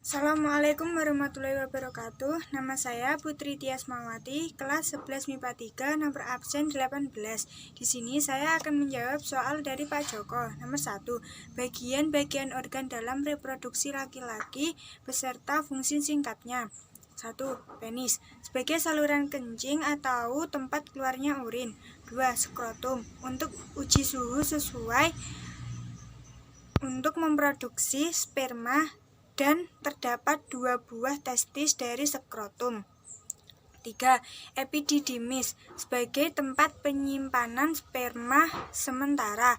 Assalamualaikum warahmatullahi wabarakatuh. Nama saya Putri Tias Mawati, kelas 11 MIPA 3, nomor absen 18. Di sini saya akan menjawab soal dari Pak Joko. Nomor 1. Bagian-bagian organ dalam reproduksi laki-laki beserta fungsi singkatnya. 1. Penis sebagai saluran kencing atau tempat keluarnya urin. 2. Skrotum untuk uji suhu sesuai untuk memproduksi sperma dan terdapat 2 buah testis dari skrotum. 3. Epididymis sebagai tempat penyimpanan sperma sementara.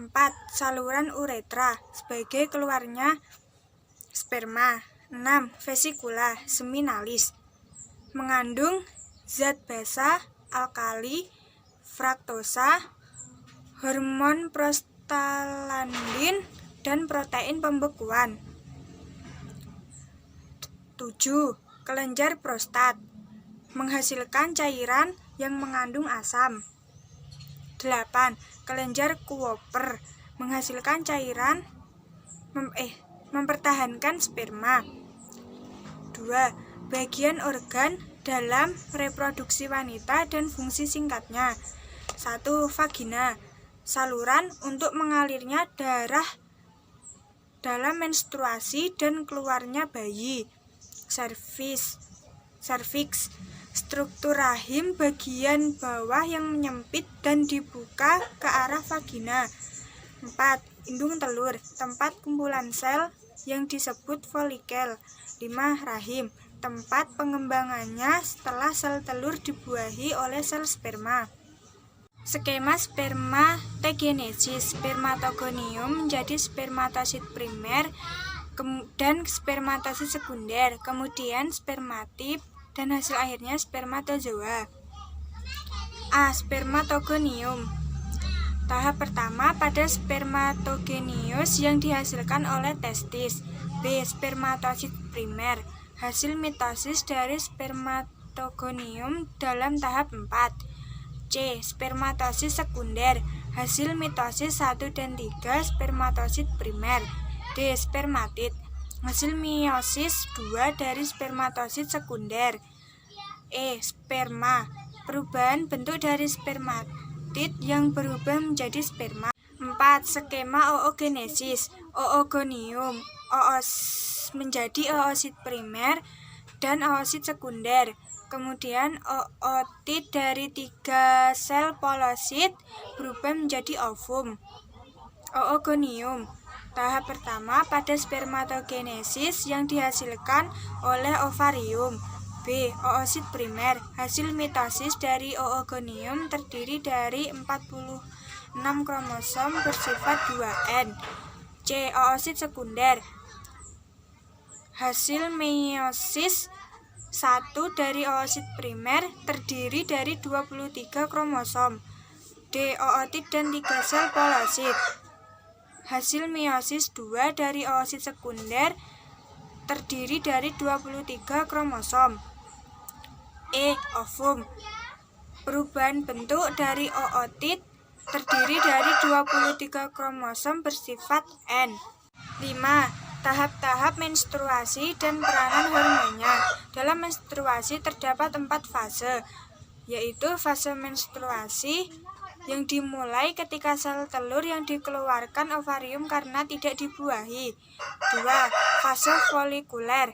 4. Saluran uretra sebagai keluarnya sperma. 6. Vesikula seminalis mengandung zat basa, alkali, fraktosa, hormon prostaglandin, dan protein pembekuan. 7. Kelenjar prostat menghasilkan cairan yang mengandung asam. 8. Kelenjar Kuoper menghasilkan cairan mempertahankan sperma. 2. Bagian organ dalam reproduksi wanita dan fungsi singkatnya. 1. Vagina saluran untuk mengalirnya darah dalam menstruasi dan keluarnya bayi. Serviks struktur rahim bagian bawah yang menyempit dan dibuka ke arah vagina. 4. Indung telur tempat kumpulan sel yang disebut folikel. 5. Rahim tempat pengembangannya setelah sel telur dibuahi oleh sel sperma. Skema spermatogenesis. Spermatogonium menjadi spermatosit primer dan spermatosit sekunder, kemudian spermatid, dan hasil akhirnya spermatozoa. A. Spermatogonium. Tahap pertama pada spermatogenesis yang dihasilkan oleh testis. B. Spermatosit primer. Hasil mitosis dari spermatogonium dalam tahap 4. C. Spermatosit sekunder. Hasil mitosis 1 dan 3 spermatosit primer. D. Spermatid. Hasil meiosis 2 dari spermatosit sekunder. E. Sperma. Perubahan bentuk dari spermatid yang berubah menjadi sperma. 4. Skema oogenesis. Oogonium menjadi oosit primer dan oosit sekunder. Kemudian ootit dari 3 sel polosit berubah menjadi ovum. Oogonium. Tahap pertama pada spermatogenesis yang dihasilkan oleh ovarium. B. Oosit primer. Hasil mitosis dari oogonium terdiri dari 46 kromosom bersifat 2N. C. Oosit sekunder. Hasil meiosis 1 dari oosit primer terdiri dari 23 kromosom. D. Ootit dan 3 sel polosit. Hasil meiosis 2 dari oosit sekunder terdiri dari 23 kromosom. E. Ovum. Perubahan bentuk dari ootit terdiri dari 23 kromosom bersifat N. 5. Tahap-tahap menstruasi dan peranan hormonnya. Dalam menstruasi terdapat 4 fase, yaitu fase menstruasi yang dimulai ketika sel telur yang dikeluarkan ovarium karena tidak dibuahi. 2. Fase folikuler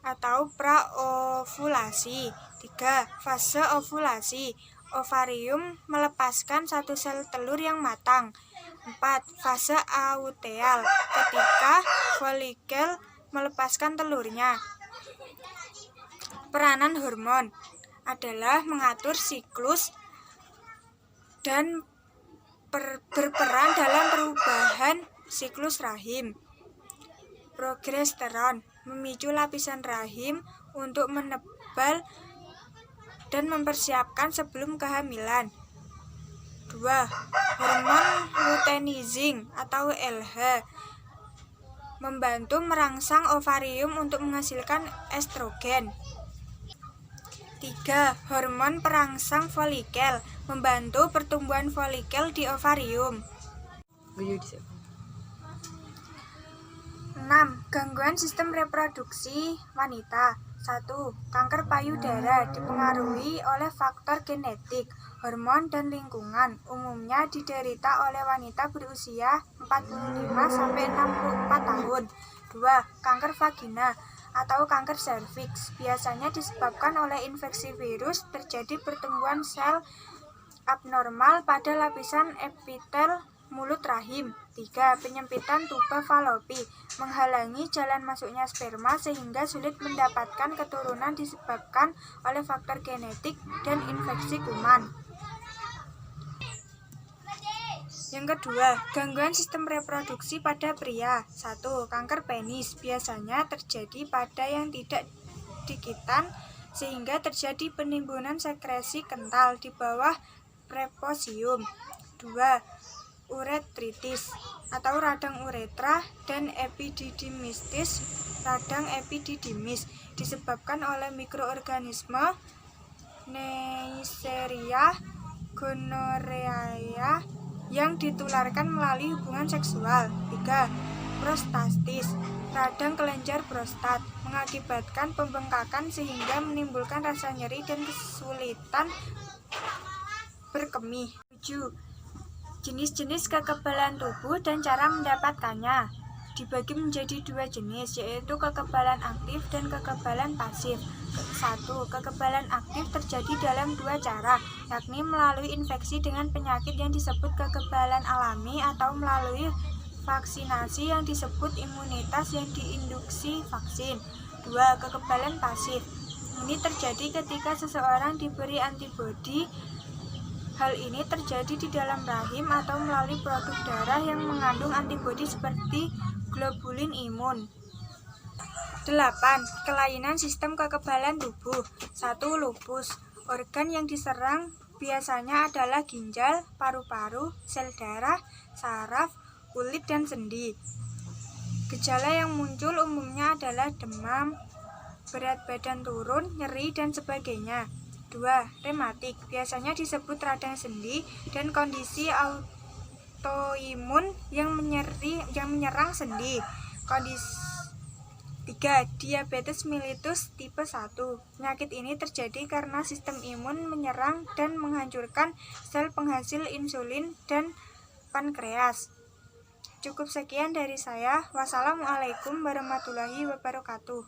atau praovulasi. 3. Fase ovulasi. Ovarium melepaskan 1 sel telur yang matang. 4. Fase auteal ketika folikel melepaskan telurnya. Peranan hormon adalah mengatur siklus dan berperan dalam perubahan siklus rahim. Progesteron memicu lapisan rahim untuk menebal dan mempersiapkan sebelum kehamilan. 2. Hormon luteinizing atau LH membantu merangsang ovarium untuk menghasilkan estrogen. 3. Hormon perangsang folikel membantu pertumbuhan folikel di ovarium. 6. Gangguan sistem reproduksi wanita. 1. Kanker payudara dipengaruhi oleh faktor genetik, hormon, dan lingkungan. Umumnya diderita oleh wanita berusia 45-64 tahun. 2. Kanker vagina atau kanker serviks biasanya disebabkan oleh infeksi virus, terjadi pertumbuhan sel abnormal pada lapisan epitel mulut rahim. 3. Penyempitan tuba falopi menghalangi jalan masuknya sperma sehingga sulit mendapatkan keturunan disebabkan oleh faktor genetik dan infeksi kuman. Yang kedua, gangguan sistem reproduksi pada pria. 1. Kanker penis biasanya terjadi pada yang tidak dikitan sehingga terjadi penimbunan sekresi kental di bawah preposium. 2. Uretritis atau radang uretra dan epididymitis radang epididymis disebabkan oleh mikroorganisme Neisseria gonorrhoeae yang ditularkan melalui hubungan seksual. 3. Prostatis radang kelenjar prostat mengakibatkan pembengkakan sehingga menimbulkan rasa nyeri dan kesulitan berkemih. 7. Jenis-jenis kekebalan tubuh dan cara mendapatkannya dibagi menjadi 2 jenis, yaitu kekebalan aktif dan kekebalan pasif. 1. Kekebalan aktif terjadi dalam 2 cara, yakni melalui infeksi dengan penyakit yang disebut kekebalan alami atau melalui vaksinasi yang disebut imunitas yang diinduksi vaksin. 2. Kekebalan pasif. Ini terjadi ketika seseorang diberi antibodi. Hal ini terjadi di dalam rahim atau melalui produk darah yang mengandung antibodi seperti globulin imun. 8. Kelainan sistem kekebalan tubuh. 1. Lupus. Organ yang diserang biasanya adalah ginjal, paru-paru, sel darah, saraf, kulit, dan sendi. Gejala yang muncul umumnya adalah demam, berat badan turun, nyeri, dan sebagainya. 2. Rematik biasanya disebut radang sendi dan kondisi autoimun yang menyerang sendi. Kondisi 3. Diabetes mellitus tipe 1. Penyakit ini terjadi karena sistem imun menyerang dan menghancurkan sel penghasil insulin dan pankreas. Cukup sekian dari saya. Wassalamualaikum warahmatullahi wabarakatuh.